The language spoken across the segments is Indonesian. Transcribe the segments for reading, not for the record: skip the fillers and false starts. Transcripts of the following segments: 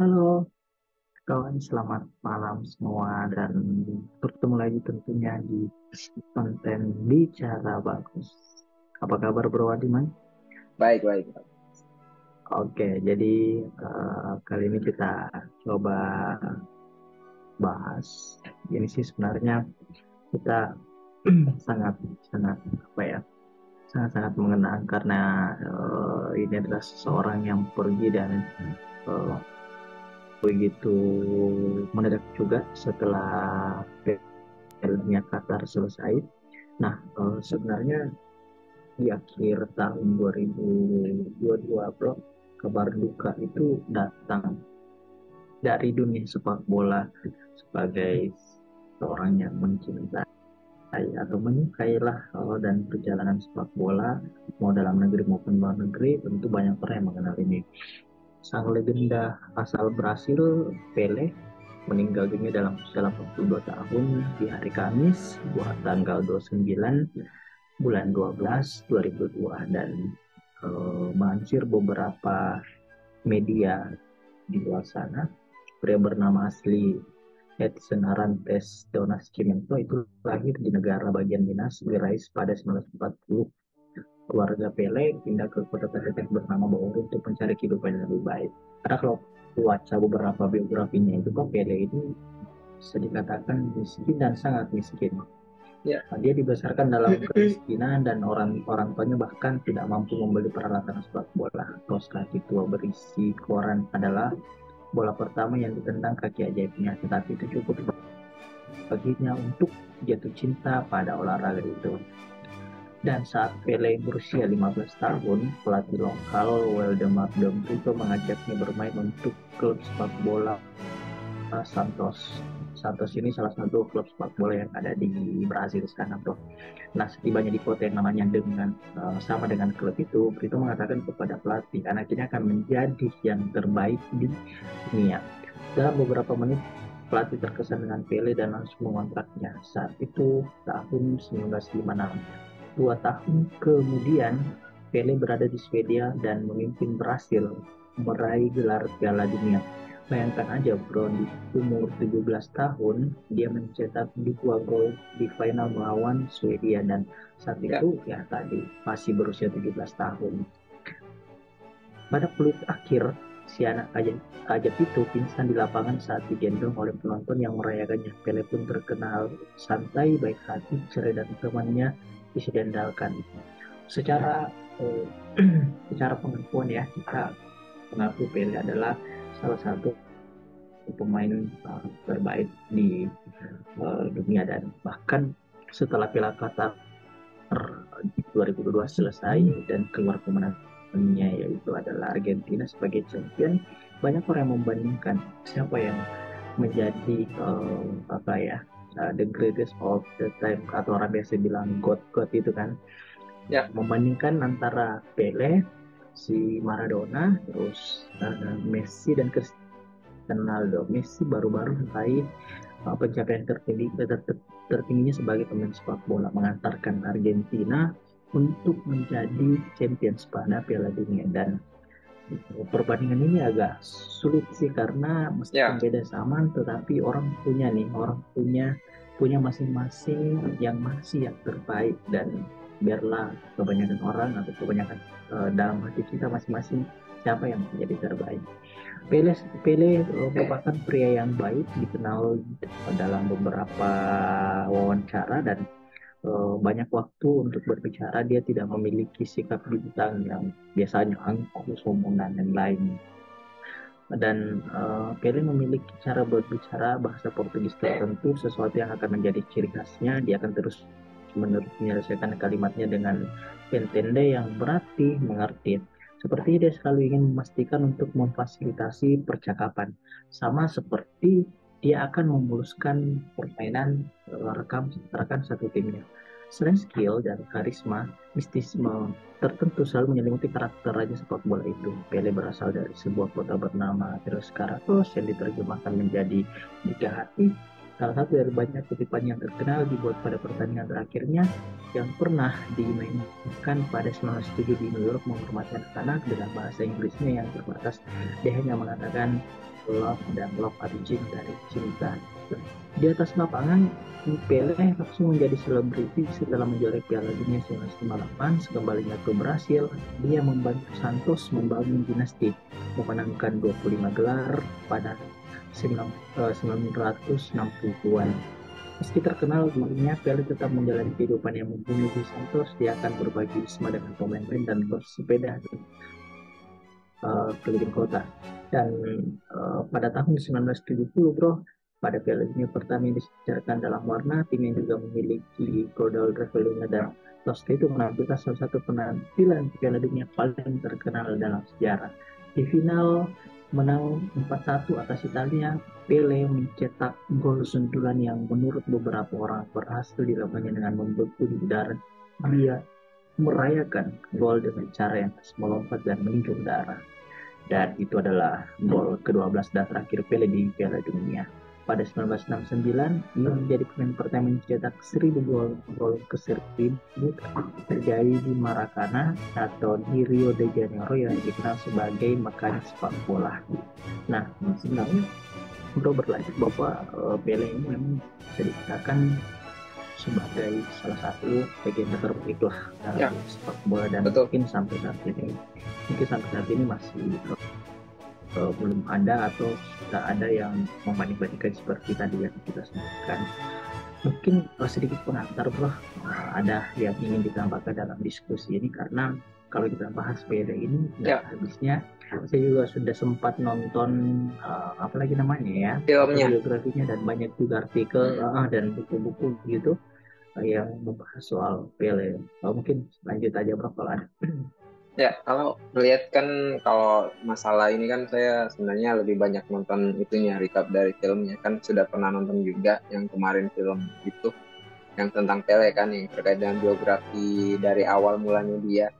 Halo kawan, selamat malam semua dan bertemu lagi tentunya di konten Bicara Bagus. Apa kabar Bro Adiman? Baik, baik. Oke, jadi kali ini kita coba bahas. Ini sih sebenarnya kita sangat sangat apa ya? Sangat-sangat mengenang karena ini adalah seseorang yang pergi dan eh, begitu mendadak juga setelah filmnya Qatar selesai. Nah, sebenarnya di akhir tahun 2022, Bro, kabar duka itu datang dari dunia sepak bola sebagai seorang yang mencintai atau menyukailah dan perjalanan sepak bola mau dalam negeri maupun luar negeri, tentu banyak orang yang mengenal ini. Sang legenda asal Brasil, Pele, meninggal dunia dalam usia 82 tahun di hari Kamis, buat tanggal 29 bulan 12 2002 dan melansir beberapa media di luar sana, pria bernama asli Edson Arantes do Nascimento itu lahir di negara bagian Minas Gerais pada 1940. Keluarga Pele pindah ke kota terdekat bernama Bauru untuk mencari kehidupan yang lebih baik. Karena kalau baca beberapa biografinya itu kok Pele itu bisa dikatakan miskin dan sangat miskin. Ya, Dia dibesarkan dalam kemiskinan dan orang tuanya bahkan tidak mampu membeli peralatan sepak bola. Kaos kaki tua berisi koran adalah bola pertama yang ditendang kaki ajaibnya, tetapi itu cukup baginya untuk jatuh cinta pada olahraga itu. Dan saat Pele berusia 15 tahun, pelatih lokal Waldemar Dombrito mengajaknya bermain untuk klub sepak bola Santos. Santos ini salah satu klub sepak bola yang ada di Brasil sekarang, bro. Nah, setibanya di kota yang namanya sama dengan klub itu, Brito mengatakan kepada pelatih, anak ini akan menjadi yang terbaik di dunia. Dalam beberapa menit, pelatih terkesan dengan Pele dan langsung mengontraknya. Saat itu, tahun 1956. 2 tahun kemudian, Pele berada di Swedia dan memimpin Brasil meraih gelar Piala Dunia. Bayangkan aja bro, di umur 17 tahun, dia mencetak 2 gol di final melawan Swedia dan saat ya. itu ya tadi masih berusia 17 tahun. Pada peluit akhir, si anak ajab itu pingsan di lapangan saat digendong oleh penonton yang merayakannya. Pele pun terkenal santai, baik hati, ceria dan temannya bisa diandalkan. Secara eh, secara pengakuan ya, kita mengaku Pele adalah salah satu pemain terbaik di dunia dan bahkan setelah Piala Qatar 2022 selesai dan keluar pemenangnya yaitu adalah Argentina sebagai champion, banyak orang yang membandingkan siapa yang menjadi apa ya, the greatest of the time atau orang biasa bilang god itu kan, Ya, membandingkan antara Pele, si Maradona, terus Messi dan Cristiano Ronaldo. Messi baru-baru meraih pencapaian tertingginya sebagai pemain sepak bola, mengantarkan Argentina untuk menjadi champion pada Piala Dunia. Dan perbandingan ini agak sulit sih karena meskipun ya. beda zaman, tetapi orang punya punya masing-masing yang masih yang terbaik. Dan biarlah kebanyakan orang atau kebanyakan dalam hati kita masing-masing siapa yang menjadi terbaik. Pele Pele merupakan pria yang baik, dikenal dalam beberapa wawancara dan banyak waktu untuk berbicara. Dia tidak memiliki sikap bintang yang biasanya angkuh, sombong dan lain-lain. Dan Pele memiliki cara berbicara bahasa Portugis tertentu, sesuatu yang akan menjadi ciri khasnya. Dia akan terus menerus menyelesaikan kalimatnya dengan entende yang berarti mengerti. Seperti dia selalu ingin memastikan untuk memfasilitasi percakapan. Sama seperti dia akan memuluskan permainan rekan satu timnya. Selain skill dan karisma, mistisme tertentu selalu menyelimuti karakter raja sepak bola itu. Pele berasal dari sebuah kota bernama Tres Caratos yang diterjemahkan menjadi Tiga Hati. Salah satu dari banyak kutipan yang terkenal dibuat pada pertandingan terakhirnya yang pernah dimainkan pada 1907 di New York menghormati anak-anak dengan bahasa Inggrisnya yang terbatas. Dia hanya mengatakan, love dan love ada cinta dari cinta. Di atas lapangan, Pele langsung menjadi selebriti setelah menjuarai Piala Dunia 1958. Sekembalinya ke Brasil, dia membantu Santos membangun dinasti, memenangkan 25 gelar pada 1960-an. Meski terkenal dirinya, Pele tetap menjalani kehidupan yang membunuh di Santos. Dia akan berbagi wisma dengan pemain-pemain dan bersepeda keliling kota. Dan pada tahun 1970, bro, pada Piala Dunia pertama yang disiarkan dalam warna, tim yang juga memiliki Cordal Revelina dan Tosca itu menampilkan salah satu penampilan Piala Dunia paling terkenal dalam sejarah. Di final menang 4-1 atas Italia, Pele mencetak gol sundulan yang menurut beberapa orang berhasil dilakukannya dengan membeku di udara. Dia merayakan gol dengan cara yang melompat dan meninjau darah. Dan itu adalah gol ke-12 dan terakhir Pele di Piala Dunia. Pada 1969, ia menjadi pemain pertama mencetak 1000 gol ke 1000 terjadi di Maracana atau di Rio de Janeiro yang dikenal sebagai Mekah sepak bola. Nah, sebenarnya Bro berlanjut bahwa Pele ini memang bisa dikatakan sebagai salah satu legenda terbaik lah Ya, dalam sepak bola dan betul. mungkin sampai saat ini masih belum ada atau sudah ada yang membanding-bandingkan seperti tadi yang kita sebutkan. Mungkin sedikit pengantar bro, ada yang ingin ditambahkan dalam diskusi ini karena kalau kita bahas Pele ini nggak Ya, habisnya. Saya juga sudah sempat nonton apalagi namanya ya filmnya. biografinya dan banyak juga artikel dan buku-buku gitu yang membahas soal Pele. Mungkin lanjut aja bro kalau ada. Ya, kalau melihat kan kalau masalah ini kan saya sebenarnya lebih banyak nonton itunya, recap dari filmnya. Kan sudah pernah nonton juga yang kemarin film itu, yang tentang Pele kan, yang terkait dengan biografi dari awal mulanya dia.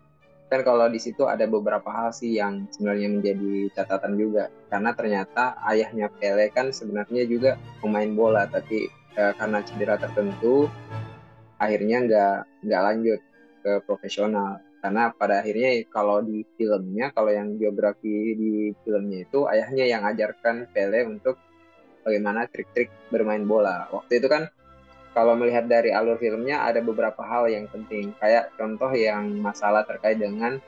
Kan kalau di situ ada beberapa hal sih yang sebenarnya menjadi catatan juga. Karena ternyata ayahnya Pele kan sebenarnya juga pemain bola, tapi karena cedera tertentu, akhirnya nggak lanjut ke profesional. Karena pada akhirnya kalau di filmnya, kalau yang biografi di filmnya itu ayahnya yang ajarkan Pele untuk bagaimana trik-trik bermain bola. Waktu itu kan kalau melihat dari alur filmnya ada beberapa hal yang penting. Kayak contoh yang masalah terkait dengan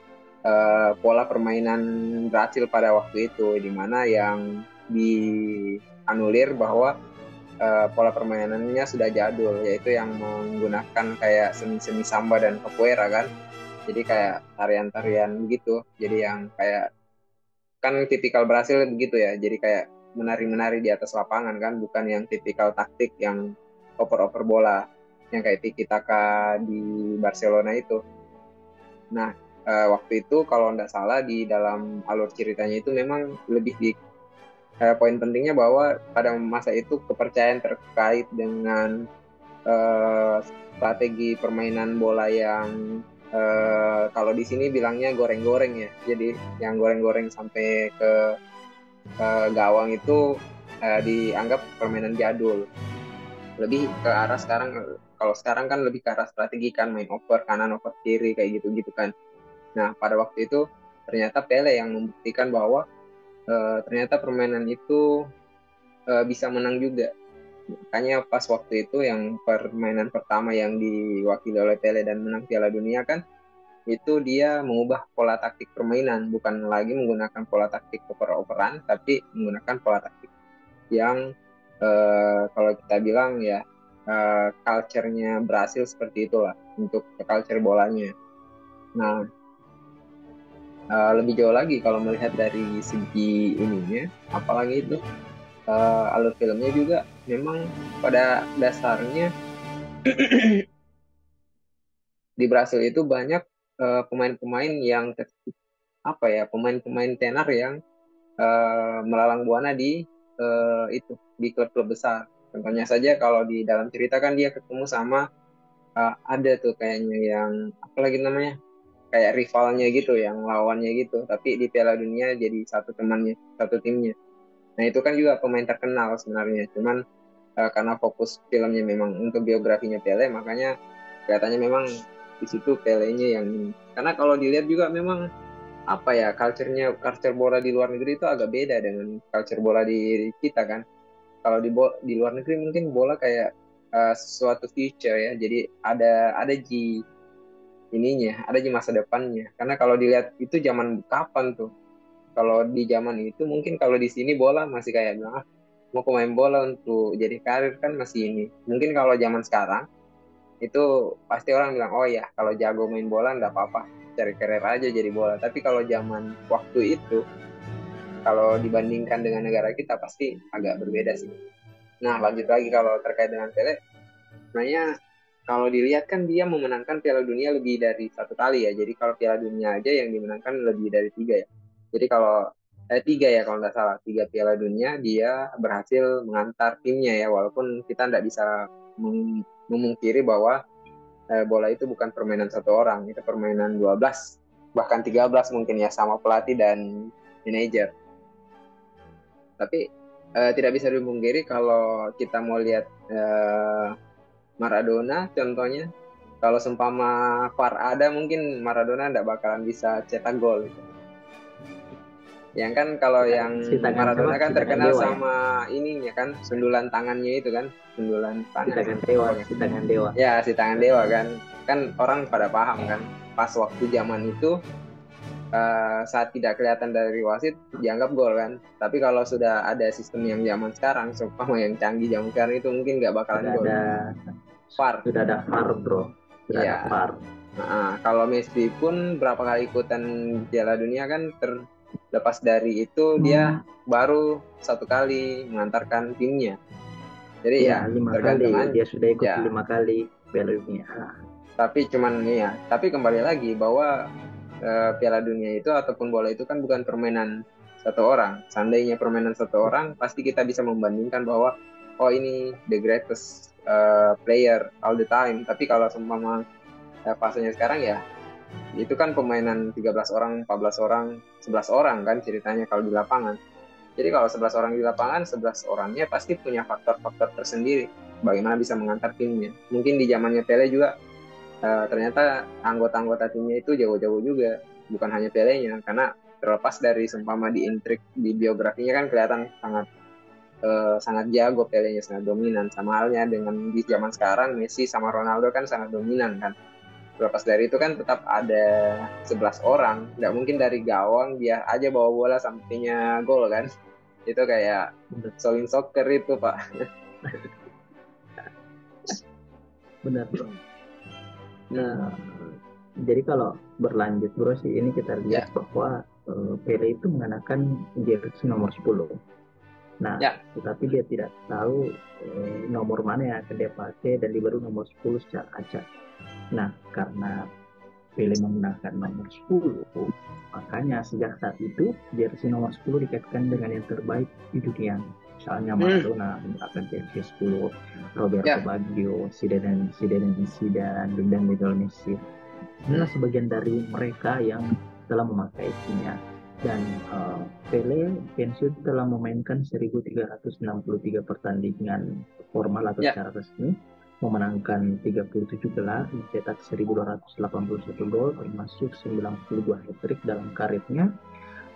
pola permainan Brasil pada waktu itu, di mana yang dianulir bahwa pola permainannya sudah jadul, yaitu yang menggunakan kayak seni-seni samba dan capoeira kan. Jadi kayak tarian-tarian begitu. Jadi yang kayak kan tipikal Brasil begitu ya. Jadi kayak menari-menari di atas lapangan kan, bukan yang tipikal taktik yang oper-oper bola yang kayak tiki taka di Barcelona itu. Nah, waktu itu kalau nggak salah di dalam alur ceritanya itu memang lebih di poin pentingnya bahwa pada masa itu kepercayaan terkait dengan strategi permainan bola yang kalau di sini bilangnya goreng-goreng ya. Jadi yang goreng-goreng sampai ke gawang itu dianggap permainan jadul. Lebih ke arah sekarang, kalau sekarang kan lebih ke arah strategi kan, main oper kanan, oper kiri kayak gitu-gitu kan. Nah, pada waktu itu ternyata Pele yang membuktikan bahwa ternyata permainan itu bisa menang juga. Makanya pas waktu itu yang permainan pertama yang diwakili oleh Pele dan menang Piala Dunia kan, itu dia mengubah pola taktik permainan, bukan lagi menggunakan pola taktik oper-operan, tapi menggunakan pola taktik yang kalau kita bilang ya culture-nya Brasil seperti itulah untuk culture bolanya. Nah, lebih jauh lagi kalau melihat dari segi ininya, apalagi itu alur filmnya juga memang pada dasarnya di Brasil itu banyak pemain-pemain yang apa ya, pemain-pemain tenar yang melalang buana di itu di klub-klub besar. Contohnya saja kalau di dalam cerita kan dia ketemu sama ada tuh kayaknya yang apalagi namanya kayak rivalnya gitu, yang lawannya gitu, tapi di Piala Dunia jadi satu temannya, satu timnya. Nah itu kan juga pemain terkenal sebenarnya, cuman karena fokus filmnya memang untuk biografinya Pele, makanya kelihatannya memang di situ Pele-nya yang ini. Karena kalau dilihat juga memang apa ya, culture bola di luar negeri itu agak beda dengan culture bola di kita kan. Kalau di luar negeri mungkin bola kayak sesuatu future ya. Jadi ada ada di masa depannya. Karena kalau dilihat itu zaman kapan tuh? Kalau di zaman itu mungkin kalau di sini bola masih kayak bilang, ah, mau pemain bola untuk jadi karir kan masih ini. Mungkin kalau zaman sekarang itu pasti orang bilang, oh ya kalau jago main bola nggak apa-apa, cari karir aja jadi bola. Tapi kalau zaman waktu itu, kalau dibandingkan dengan negara kita pasti agak berbeda sih. Nah lanjut lagi kalau terkait dengan Pele, sebenarnya kalau dilihat kan dia memenangkan Piala Dunia lebih dari satu kali ya. Jadi kalau Piala Dunia aja yang dimenangkan lebih dari tiga ya. Jadi kalau tiga ya kalau nggak salah, tiga Piala Dunia dia berhasil mengantar timnya ya. Walaupun kita nggak bisa memungkiri bahwa bola itu bukan permainan satu orang, itu permainan 12 bahkan 13 mungkin ya sama pelatih dan manajer. Tapi tidak bisa dipungkiri kalau kita mau lihat Maradona contohnya, kalau seumpama VAR ada mungkin Maradona nggak bakalan bisa cetak gol. Yang kan kalau yang Si tangan siapa? Maradona Si kan tangan terkenal dewa ya. sama ininya kan, sundulan tangannya itu kan, sundulan Si tangan. tangan dewa. Apa kan? Si tangan dewa. Ya, si tangan dewa kan. Kan orang pada paham kan. Pas waktu zaman itu saat tidak kelihatan dari wasit dianggap gol kan. Tapi kalau sudah ada sistem yang zaman sekarang, seumpama yang canggih zaman sekarang itu mungkin nggak bakalan Sudah gol. ada VAR. sudah ada VAR bro. Sudah ada Iya. VAR. Nah, kalau Messi pun berapa kali ikutan Piala Dunia kan terlepas dari itu dia baru satu kali mengantarkan timnya. Jadi Ya, ya 5 kali. tergantung aja. Dia sudah ikut Ya, 5 kali Piala Dunia. tapi cuman ya, tapi kembali lagi bahwa Piala Dunia itu ataupun bola itu kan bukan permainan satu orang. Seandainya permainan satu orang, pasti kita bisa membandingkan bahwa oh ini the greatest player all the time. Tapi kalau seumpama fasenya sekarang ya itu kan permainan 13 orang, 14 orang, 11 orang kan ceritanya kalau di lapangan. Jadi kalau 11 orang di lapangan, 11 orangnya pasti punya faktor-faktor tersendiri bagaimana bisa mengantar timnya. Mungkin di zamannya Pele juga ternyata anggota-anggota timnya itu jauh-jauh juga, bukan hanya Pelenya, karena terlepas dari seumpama di intrik di biografinya kan kelihatan sangat jago Pelenya, sangat dominan. Sama halnya dengan di zaman sekarang Messi sama Ronaldo kan sangat dominan kan. Terlepas dari itu kan tetap ada 11 orang. Nggak mungkin dari gawang dia aja bawa bola sampainya gol kan. Itu kayak Benar, soling soccer itu, Pak. benar bro. Hmm. Jadi kalau berlanjut bro sih ini kita Ya, lihat bahwa Pele itu mengenakan jersey nomor 10. Nah, ya, tetapi dia tidak tahu nomor mana yang akan dia pakai dan dia baru nomor 10 secara acak. Nah, karena Pele menggunakan nomor 10, makanya sejak saat itu jersey nomor 10 dikaitkan dengan yang terbaik di dunia. Misalnya Maradona menggunakan jersey 10, Roberto ya, Baggio, Zidane Zidane, dan Lionel Messi. Inilah sebagian dari mereka yang telah memakainya. Dan Pele pensiun telah memainkan 1.363 pertandingan formal atau ya. secara resmi, memenangkan 37 gelar, mencetak 1.281 gol, termasuk 92 hat-trick dalam karirnya,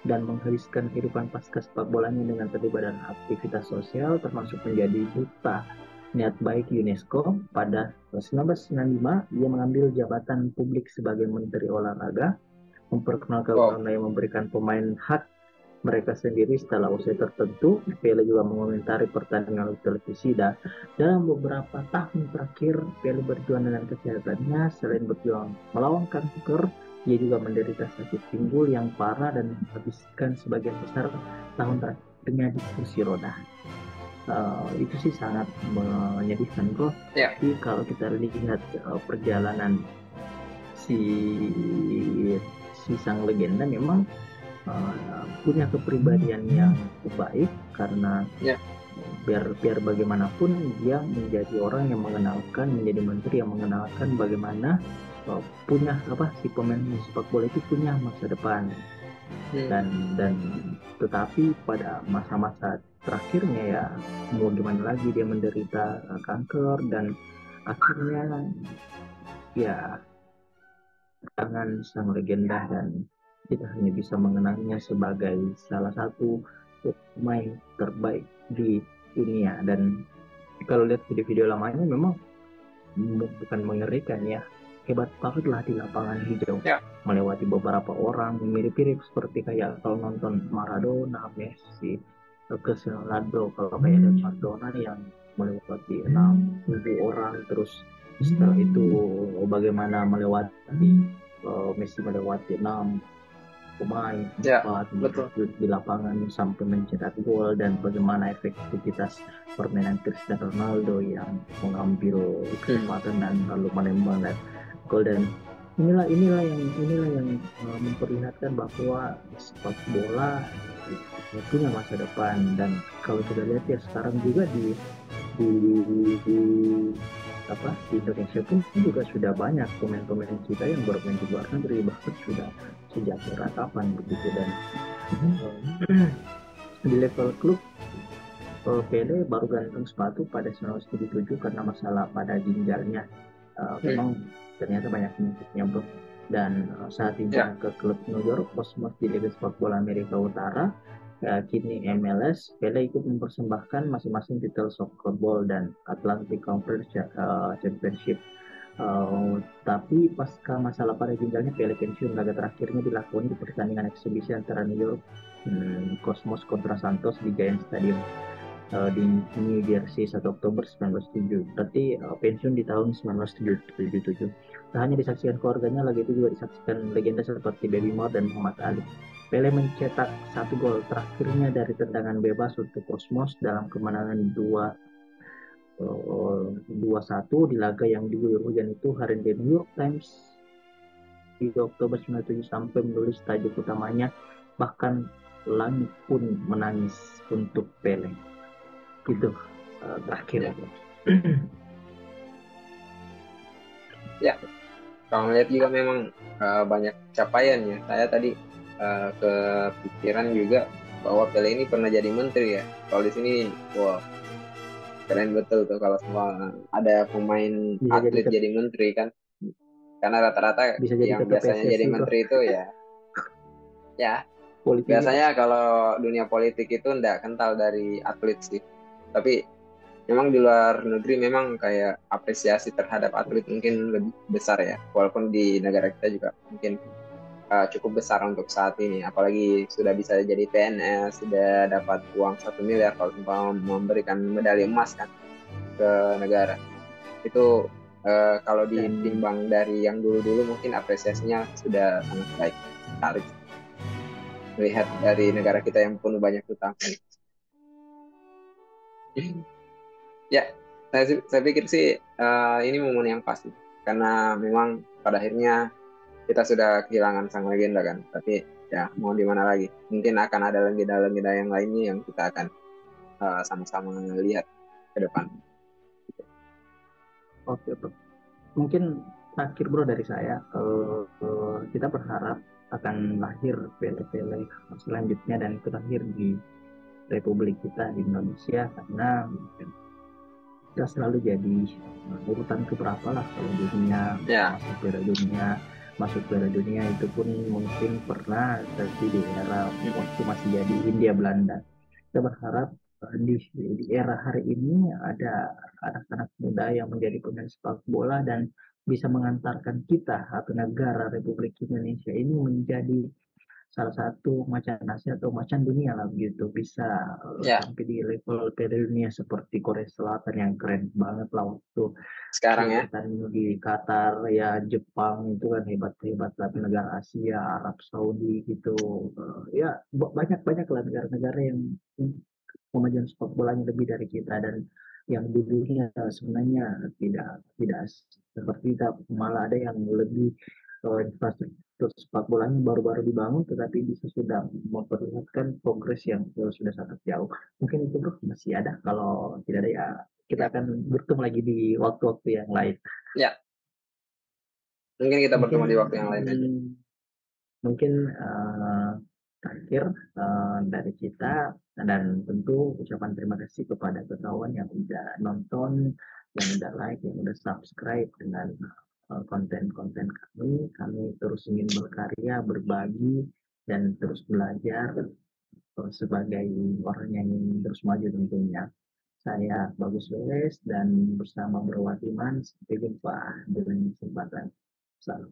dan menghabiskan kehidupan pasca sepak bolanya dengan terlibat dalam aktivitas sosial, termasuk menjadi duta niat baik UNESCO. Pada 1995, ia mengambil jabatan publik sebagai Menteri Olahraga, Wow. memperkenalkan yang memberikan pemain hak mereka sendiri setelah usia tertentu. Pele juga mengomentari pertandingan di televisi, dan dalam beberapa tahun terakhir Pele berjuang dengan kesehatannya. Selain berjuang melawan kanker, ia juga menderita sakit pinggul yang parah dan menghabiskan sebagian besar tahun terakhirnya di kursi roda. Itu sih sangat menyedihkan bro. Ya. Tapi kalau kita lihat perjalanan si si sang legenda memang punya kepribadian yang baik, karena Ya. biar biar bagaimanapun dia menjadi orang yang mengenalkan, menjadi menteri yang mengenalkan bagaimana punya apa si pemain sepak bola itu punya masa depan. Dan tetapi pada masa-masa terakhirnya ya mau gimana lagi, dia menderita kanker, dan akhirnya ya tangan sang legenda dan kita hanya bisa mengenangnya sebagai salah satu pemain terbaik di dunia. Dan kalau lihat video-video lamanya memang bukan mengerikan ya, hebat banget lah di lapangan hijau, Ya. melewati beberapa orang, mirip-mirip seperti kayak kalau nonton Maradona, Messi, Cristiano Ronaldo. Kalau kayak ada Maradona yang melewati 6 7 orang, terus setelah itu bagaimana melewati Messi melewati 6 pemain, Ya, 4 betul. di lapangan sampai mencetak gol, dan bagaimana efektivitas permainan Cristiano Ronaldo yang mengambil kesempatan dan lalu menembak dan gol. Dan inilah yang memperlihatkan bahwa sepak bola punya masa depan. Dan kalau kita lihat ya sekarang juga di di Indonesia pun juga sudah banyak pemain-pemain kita yang bermain di luar negeri, bahkan sudah sejak era kapan begitu. Dan di level klub, Pele baru gantung sepatu pada 1977 karena masalah pada ginjalnya. Memang ternyata banyak penyakitnya bro. Dan saat Ya. pindah ke klub New York Cosmos di Liga Sepak Bola Amerika Utara, kini MLS, Pele ikut mempersembahkan masing-masing titel Soccer Bowl dan Atlantic Conference Championship. Tapi pasca masalah pada ginjalnya, Pele pensiun. Laga terakhirnya dilakukan di pertandingan eksibisi antara New York Cosmos kontra Santos di Giant Stadium di New Jersey 1 Oktober 1907. Berarti pensiun di tahun 1977. Tak hanya disaksikan keluarganya, laga itu juga disaksikan legenda seperti Baby Moore dan Muhammad Ali. Pele mencetak 1 gol terakhirnya dari tendangan bebas untuk Cosmos dalam kemenangan 2-1 di laga yang diguyur hujan itu. Hari di New York Times 3 Oktober 1997 sampai menulis tajuk utamanya, bahkan langit pun menangis untuk Pele. Itu terakhir. Ya. Ya, kalau melihat juga memang banyak capaian ya. Saya tadi kepikiran juga bahwa Pele ini pernah jadi menteri ya. Kalau di sini, wah, keren betul tuh kalau semua ada pemain bisa jadi atlet jadi menteri kan. Karena rata-rata bisa jadi yang ketua biasanya jadi PSSI bro, menteri itu ya politisi bro. biasanya kalau dunia politik itu ndak kental dari atlet sih. Tapi memang di luar negeri memang kayak apresiasi terhadap atlet mungkin lebih besar ya. Walaupun di negara kita juga mungkin cukup besar untuk saat ini. Apalagi sudah bisa jadi PNS, sudah dapat uang 1 miliar kalau memberikan medali emas kan ke negara. Itu kalau Dan ditimbang dari yang dulu-dulu mungkin apresiasinya sudah sangat baik. Tarik melihat dari negara kita yang penuh banyak hutang. Ya, saya pikir sih ini momen yang pasti karena memang pada akhirnya kita sudah kehilangan sang legenda kan. Tapi ya mau di mana lagi? Mungkin akan ada legenda-legenda yang lainnya yang kita akan sama-sama lihat ke depan. oke bro, mungkin terakhir bro dari saya, kita berharap akan lahir Pele-Pele selanjutnya, dan itu lahir di Republik kita di Indonesia, karena kita selalu jadi urutan keberapa lah kalau dunia Ya, masuk Piala Dunia itu pun mungkin pernah, tapi di era waktu masih jadi Hindia Belanda. Kita berharap di era hari ini ada anak-anak muda yang menjadi pemain sepak bola dan bisa mengantarkan kita atau negara Republik Indonesia ini menjadi salah satu macan Asia atau macan dunia lah begitu, bisa ya sampai di level Piala Dunia seperti Korea Selatan yang keren banget lah waktu sekarang ya. pertandingan di Qatar, ya Jepang itu kan hebat-hebat lah, negara Asia, Arab Saudi gitu. Ya banyak lah negara-negara yang kemajuan sepak bolanya lebih dari kita, dan yang dulunya sebenarnya tidak tidak seperti kita, malah ada yang lebih infrastruktur sepak bolanya baru-baru dibangun tetapi bisa sudah memperlihatkan progres yang sudah sangat jauh. Mungkin itu bro, masih ada, kalau tidak ada ya kita akan bertemu lagi di waktu-waktu yang lain. Ya, mungkin kita Mungkin bertemu di waktu yang lain aja. mungkin terakhir dari kita, dan tentu ucapan terima kasih kepada kawan yang udah nonton, yang udah like, yang udah subscribe dengan konten-konten kami. Kami terus ingin berkarya, berbagi, dan terus belajar sebagai orang yang ingin terus maju tentunya. Saya Bagus Beres dan bersama Bro Watiman. Sampai jumpa di lain kesempatan. Salam.